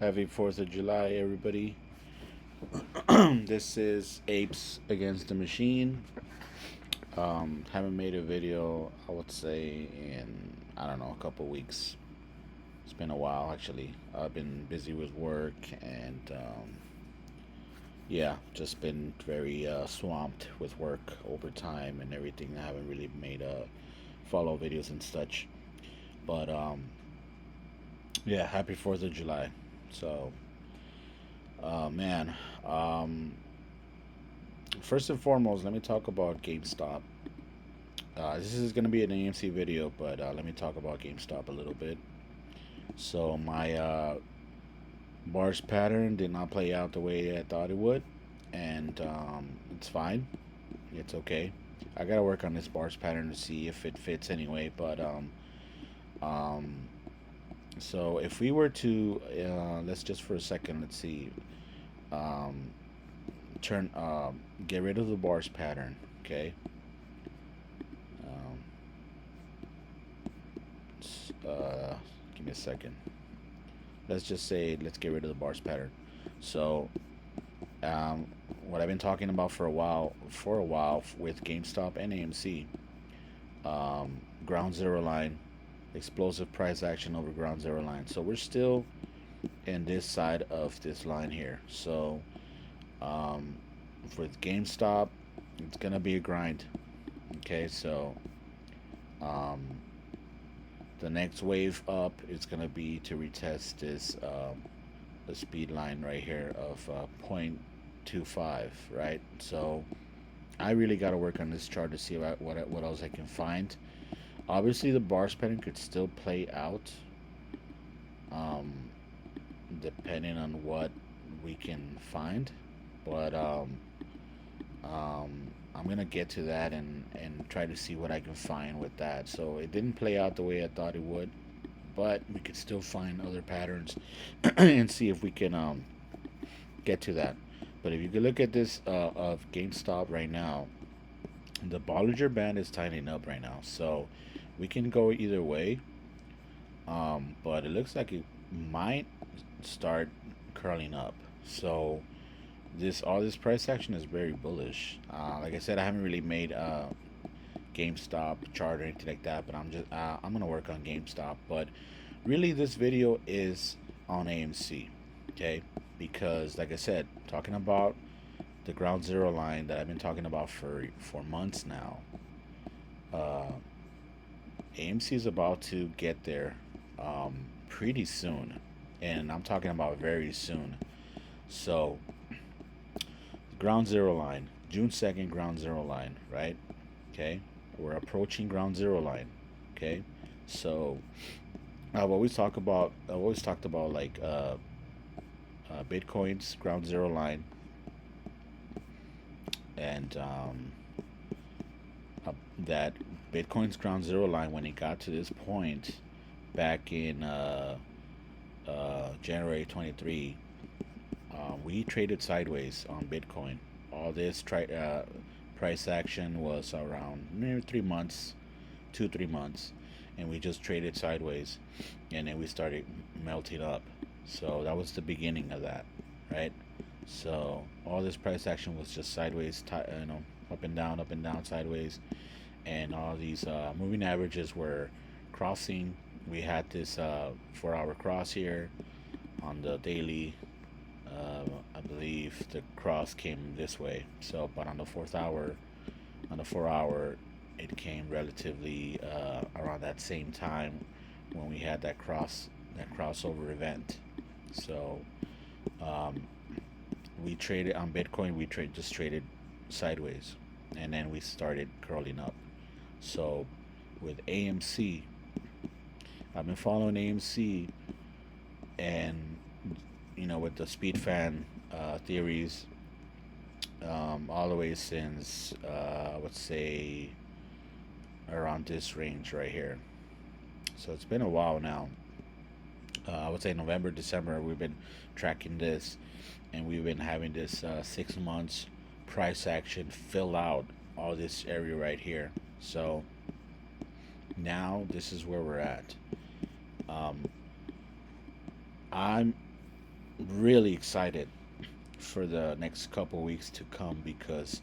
Happy 4th of July, everybody. This is Apes Against the Machine. Haven't made a video, I would say, in, I don't know, a couple weeks. It's been a while, actually. I've been busy with work and, yeah, just been very swamped with work over time and everything. I haven't really made follow videos and such. But, yeah, happy 4th of July. So, man. Um, First and foremost, let me talk about GameStop. This is going to be an AMC video, but let me talk about GameStop a little bit. So, my bars pattern did not play out the way I thought it would, and it's fine. It's okay. I got to work on this bars pattern to see if it fits anyway, but um, so if we were to, let's just for a second, let's see. Um, turn Get rid of the bars pattern, okay. um, uh, Give me a second. Let's just say let's get rid of the bars pattern. So um, what I've been talking about for a while with GameStop and AMC, ground zero line, explosive price action over ground zero line. So we're still in this side of this line here. So um, with GameStop, it's gonna be a grind. Okay, so um, the next wave up is gonna be to retest this the speed line right here of 0.25, right? So I really got to work on this chart to see what else I can find. Obviously, the bars pattern could still play out, um, depending on what we can find, but I'm gonna get to that and try to see what I can find with that. So it didn't play out the way I thought it would, but we could still find other patterns and see if we can get to that. But if you could look at this of GameStop right now, the Bollinger Band is tightening up right now, so we can go either way. But it looks like it might start curling up. So this all this price action is very bullish. Like I said, I haven't really made GameStop chart or anything like that, but I'm gonna work on GameStop. But really, this video is on AMC, okay? Because like I said, talking about the ground zero line that I've been talking about for months now. Uh, AMC is about to get there pretty soon, and I'm talking about very soon. So ground zero line, June 2nd, ground zero line, right? Okay, we're approaching ground zero line. Okay, so I've always talked about like Bitcoin's ground zero line, and that Bitcoin's ground zero line when it got to this point back in January 23, we traded sideways on Bitcoin. All this price action was around maybe 3 months, 2 3 months, and we just traded sideways, and then we started melting up. So that was the beginning of that, right? So all this price action was just sideways, up and down, sideways, and all these moving averages were crossing. We had this 4 hour cross here on the daily. I believe the cross came this way. So, but on the 4th hour, on the 4 hour, it came relatively around that same time when we had that crossover event. So, um, we traded on Bitcoin. Just traded sideways, and then we started curling up. So, with AMC, I've been following AMC, and with the speed fan theories, all the way since I would say around this range right here. So it's been a while now. I would say November, December, we've been tracking this, and we've been having this 6 months price action fill out all this area right here. So now this is where we're at. Um, I'm really excited for the next couple weeks to come because,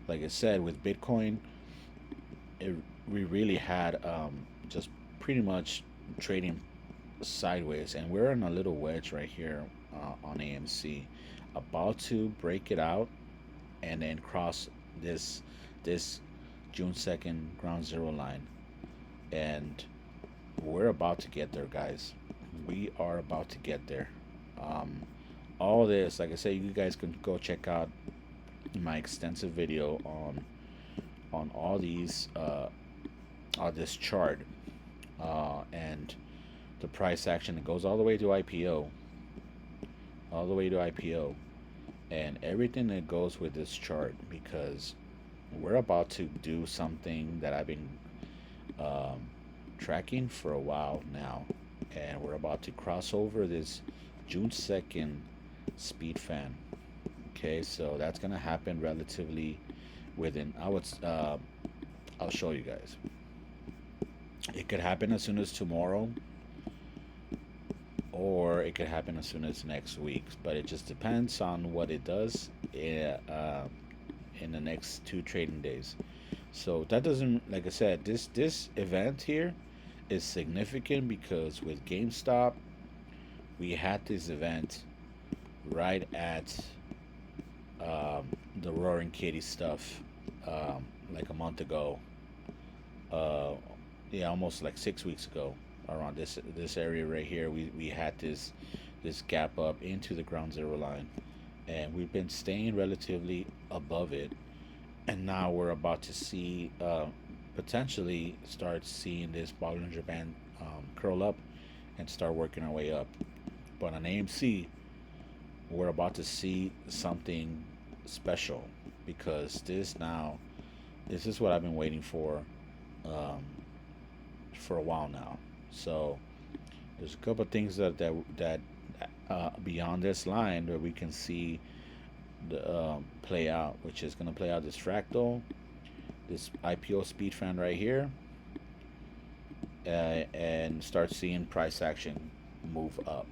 like I said, with Bitcoin, it, we really had just pretty much trading sideways, and we're in a little wedge right here on AMC, about to break it out and then cross this June 2nd ground zero line, and we're about to get there, guys. We are about to get there. Um, all this, like I said, you guys can go check out my extensive video on all these on this chart and the price action. It goes all the way to IPO, all the way to IPO, and everything that goes with this chart because we're about to do something that I've been um, tracking for a while now, and we're about to cross over this June 2nd speed fan. Okay, so that's gonna happen relatively within. I'll show you guys. It could happen as soon as tomorrow, or it could happen as soon as next week. But it just depends on what it does in the next 2 trading days. So that doesn't, like I said, this event here is significant because with GameStop, we had this event right at the Roaring Kitty stuff like a month ago. Uh, yeah, almost like 6 weeks ago, around this area right here. We had this gap up into the ground zero line, and we've been staying relatively above it, and now we're about to see potentially start seeing this Bollinger Band curl up and start working our way up. But on AMC, we're about to see something special because this is what I've been waiting um, for a while now. So there's a couple of things that beyond this line where we can see the play out, which is going to play out this fractal, this IPO speed fan right here, and start seeing price action move up.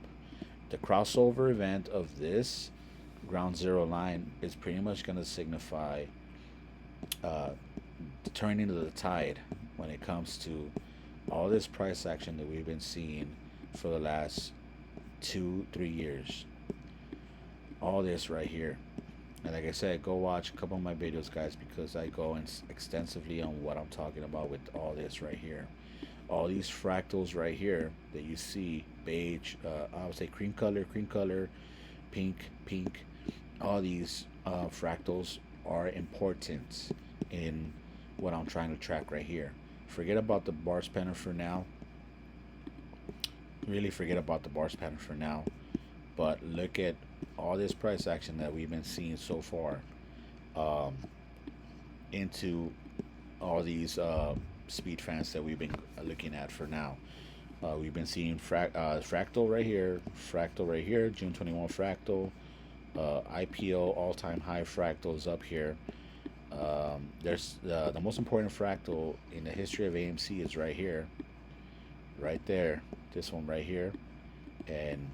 The crossover event of this ground zero line is pretty much going to signify uh, turning of the tide when it comes to all this price action that we've been seeing for the last 2 3 years. All this right here. And like I said, go watch a couple of my videos, guys, because I go in extensively on what I'm talking about with all this right here. All these fractals right here that you see, beige, I would say cream color, pink. All these fractals are important in what I'm trying to track right here. Forget about the bars pattern for now. Really forget about the bars pattern for now. But look at all this price action that we've been seeing so far um, into all these speed fans that we've been looking at for now. We've been seeing fractal right here, June 21 fractal, IPO all-time high fractals up here. There's the most important fractal in the history of AMC is right here, right there, this one right here. And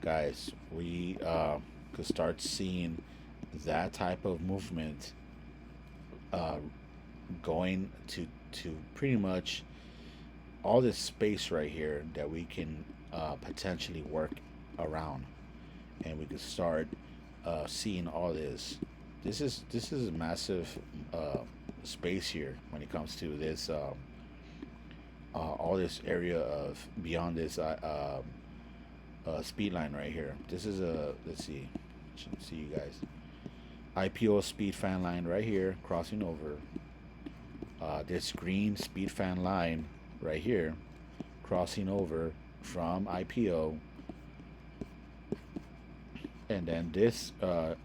guys, we could start seeing that type of movement uh, going to pretty much all this space right here that we can potentially work around, and we could start seeing all this. This is a massive space here when it comes to this all this area of beyond this speed line right here. This is a, let's see, see you guys. IPO speed fan line right here crossing over. This green speed fan line right here crossing over from IPO, and then this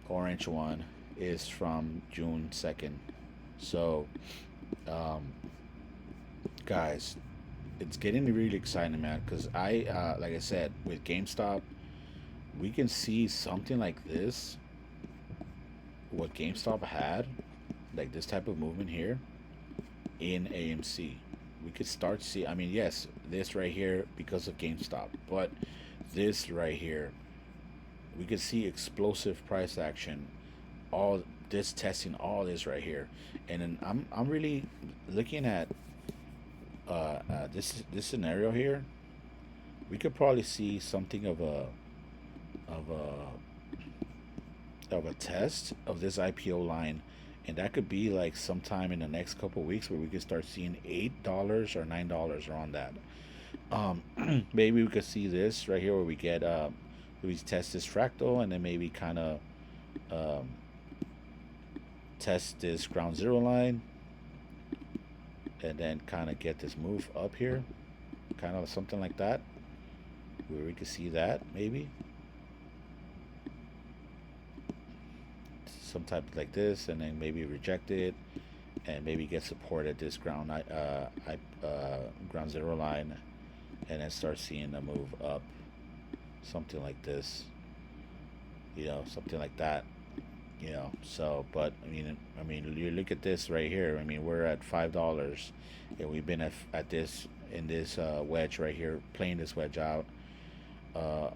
orange one is from June 2nd. So um, guys, it's getting really exciting, man, because like I said, with GameStop, we can see something like this, what GameStop had, like this type of movement here in AMC. We could start to see, I mean, yes, this right here because of GameStop, but this right here we could see explosive price action, all this testing all this right here. And then I'm really looking at this scenario here. We could probably see something of a test of this IPO line, and that could be like sometime in the next couple of weeks where we could start seeing $8 or $9 around that. Um, maybe we could see this right here where we get we test this fractal, and then maybe kind of um, test this ground zero line, and then kind of get this move up here, kind of something like that, where we could see that maybe some type like this, and then maybe reject it, and maybe get support at this ground zero line, and then start seeing a move up, something like this, something like that, So, but I mean, you look at this right here. I mean, we're at $5, and we've been at this in this wedge right here, playing this wedge out uh,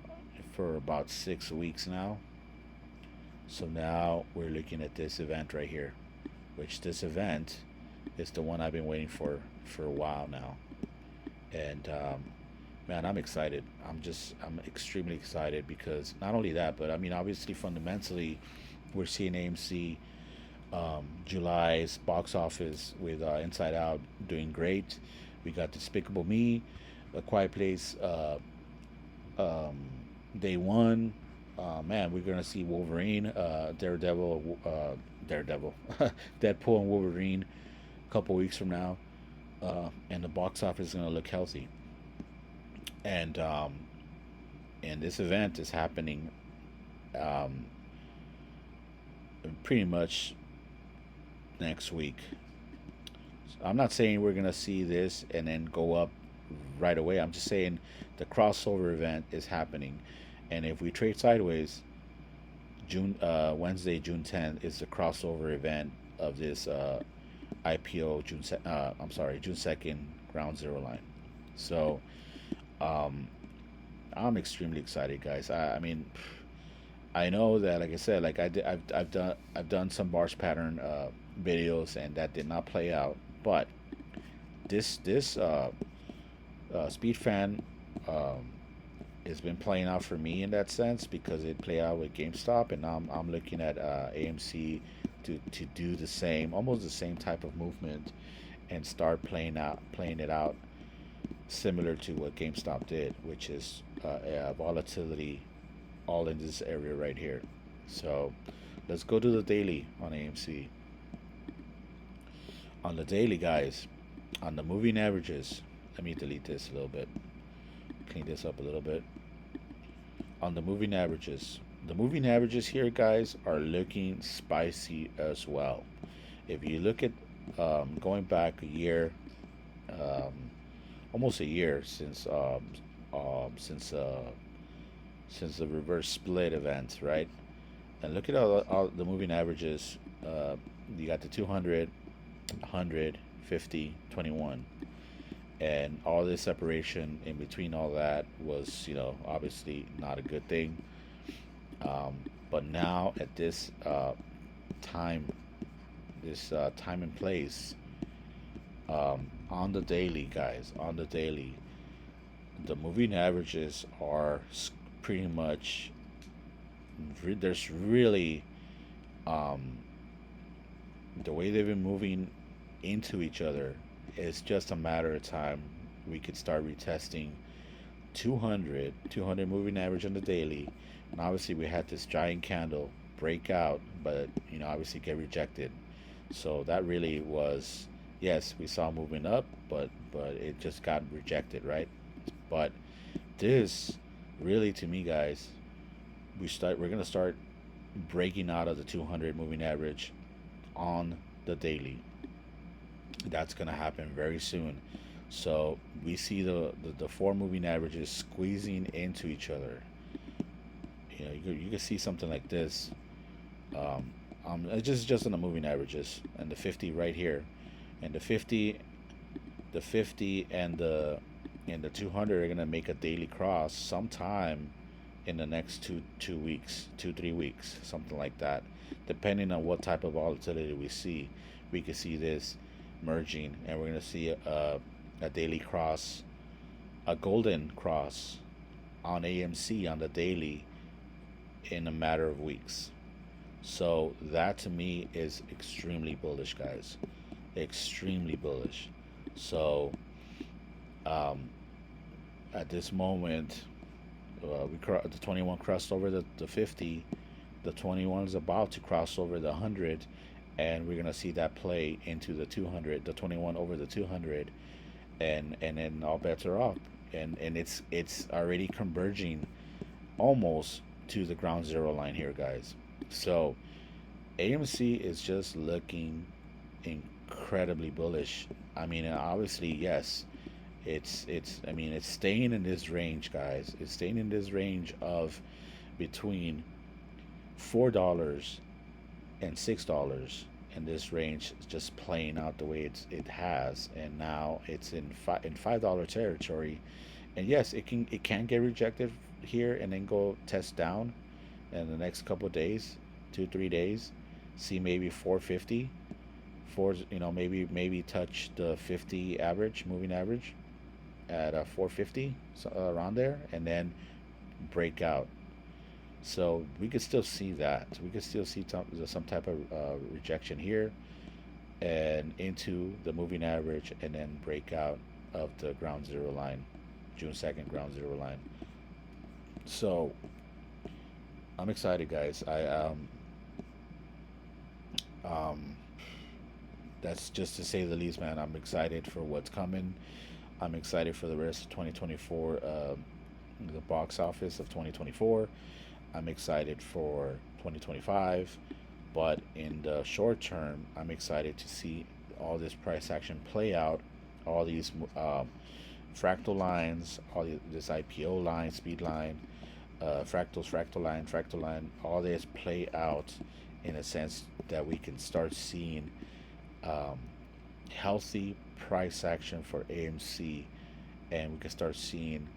for about 6 weeks now. So now we're looking at this event right here, which this event is the one I've been waiting for a while now. And man, I'm excited. I'm extremely excited because not only that, but I mean, obviously, fundamentally, we're seeing AMC July's box office with Inside Out doing great. We got Despicable Me, A Quiet Place, um, Day One. Man, we're gonna see Wolverine, Daredevil, Deadpool, and Wolverine a couple weeks from now, and the box office is gonna look healthy. And this event is happening um, pretty much next week. I'm not saying we're gonna see this and then go up right away. I'm just saying the crossover event is happening, and if we trade sideways, Wednesday, June 10th is the crossover event of this IPO I'm sorry, June 2nd ground zero line. So um, I'm extremely excited, guys. I mean, I know that, like I said, like I've done some bars pattern videos, and that did not play out. But this speed fan um, has been playing out for me in that sense because it played out with GameStop, and now I'm looking at AMC to do the same, almost the same type of movement, and start playing it out similar to what GameStop did, which is volatility all in this area right here. So let's go to the daily on AMC. On the daily, guys, on the moving averages, let me delete this a little bit, clean this up a little bit. On the moving averages here, guys, are looking spicy as well. If you look at going back a year, um, almost a year um, since uh, since the reverse split event, right? And look at all the moving averages. You got the 200, 100, 50, 21, and all this separation in between all that was, obviously not a good thing. Um, but now at time, this time and place, on the daily, guys, on the daily, the moving averages are pretty much there's really um, the way they've been moving into each other. It's just a matter of time we could start retesting 200 moving average on the daily, and obviously we had this giant candle break out, but obviously get rejected. So that really was, yes, we saw moving up, but it just got rejected, right? But this really, to me, guys, we're gonna start breaking out of the 200 moving average on the daily. That's gonna happen very soon. So we see the four moving averages squeezing into each other. You can see something like this. It's just on the moving averages, and the 50 right here, and the 50 and the 200 are gonna make a daily cross sometime in the next 2 weeks, 3 weeks, something like that. Depending on what type of volatility we see, we could see this merging, and we're gonna see a daily cross, a golden cross on AMC on the daily in a matter of weeks. So that to me is extremely bullish, guys. Extremely bullish. So um, at this moment, the 21 crossed over the 50. The 21 is about to cross over the 100, and we're gonna see that play into the 200. The 21 over the 200, and then all bets are off. And it's already converging almost to the ground zero line here, guys. So AMC is just looking incredibly bullish. I mean, obviously, yes, it's I mean, it's staying in this range, guys. It's staying in this range of between $4 and $6, and this range is just playing out the way it has, and now it's in $5 territory. And yes, it can get rejected here and then go test down in the next couple of days, 2 3 days, see maybe 450, four, maybe touch the 50 average, moving average at 450, so around there, and then break out. So we could still see that. We could still see some type of rejection here and into the moving average, and then break out of the ground zero line, June 2nd ground zero line. So I'm excited, guys. Um, that's just to say the least, man. I'm excited for what's coming. I'm excited for the rest of 2024, the box office of 2024. I'm excited for 2025, but in the short term, I'm excited to see all this price action play out, all these fractal lines, this IPO line, speed line, fractal line, all this play out in a sense that we can start seeing um, healthy price action for AMC, and we can start seeing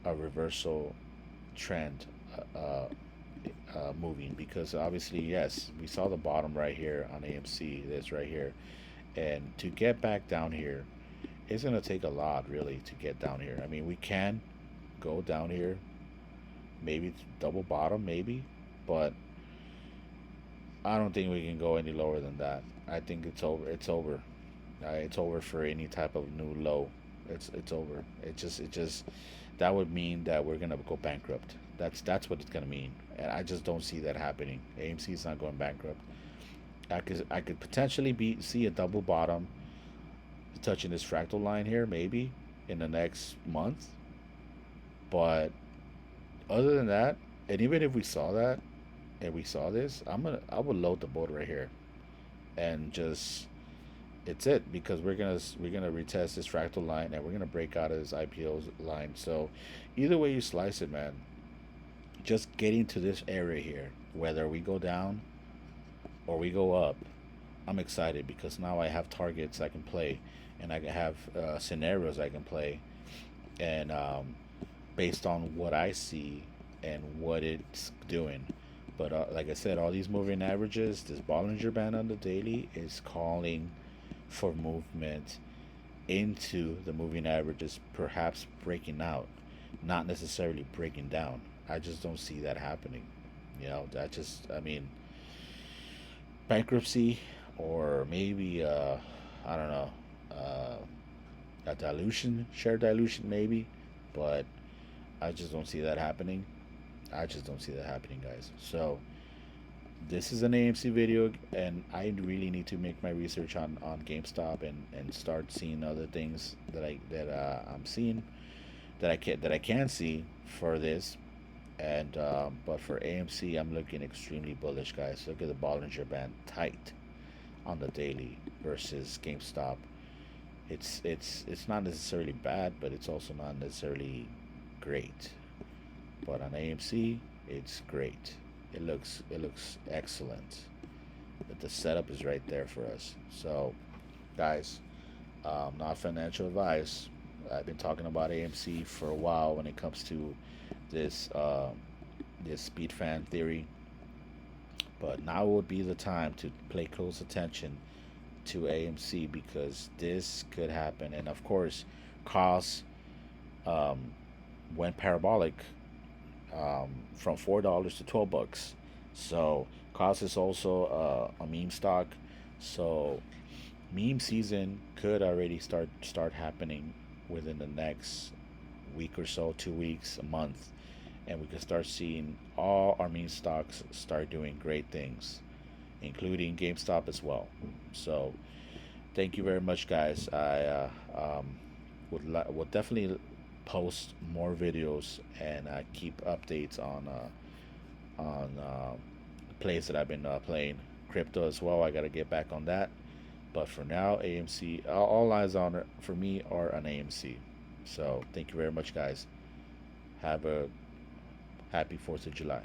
a reversal trend moving, because obviously, yes, we saw the bottom right here on AMC, this right here, and to get back down here, it's going to take a lot really to get down here. I mean, we can go down here, maybe double bottom, maybe, but I don't think we can go any lower than that. I think it's over. It's over. It's over for any type of new low. It's over. It just that would mean that we're gonna go bankrupt. That's what it's gonna mean, and I just don't see that happening. AMC is not going bankrupt. I could potentially be see a double bottom touching this fractal line here maybe in the next month, but other than that, and even if we saw that and we saw this, I would load the boat right here and just it's it, because we're gonna retest this fractal line, and we're gonna break out of this IPO line. So either way you slice it, man, just getting to this area here, whether we go down or we go up, I'm excited because now I have targets I can play, and I can have scenarios I can play, and based on what I see and what it's doing. But like I said, all these moving averages, this Bollinger Band on the daily is calling for movement into the moving averages, perhaps breaking out, not necessarily breaking down. I just don't see that happening. That just, I mean, bankruptcy, or maybe, I don't know, a dilution, share dilution, maybe, but I just don't see that happening. I just don't see that happening, guys. So this is an AMC video, and I really need to make my research on GameStop, and start seeing other things I'm seeing that I can see for this. And but for AMC, I'm looking extremely bullish, guys. Look at the Bollinger Band tight on the daily versus GameStop. It's not necessarily bad, but it's also not necessarily great. But on AMC, it's great. It looks excellent. But the setup is right there for us. So, guys, not financial advice. I've been talking about AMC for a while when it comes to this this speed fan theory. But now would be the time to pay close attention to AMC because this could happen. And of course, costs um, went parabolic from $4 to $12. So cost is also a meme stock. So meme season could already start happening within the next week or so, 2 weeks, a month, and we could start seeing all our meme stocks start doing great things, including GameStop as well. So thank you very much, guys. I would definitely post more videos and keep updates on plays that I've been playing. Crypto as well. I got to get back on that. But for now, AMC. All eyes on it for me are on AMC. So thank you very much, guys. Have a happy 4th of July.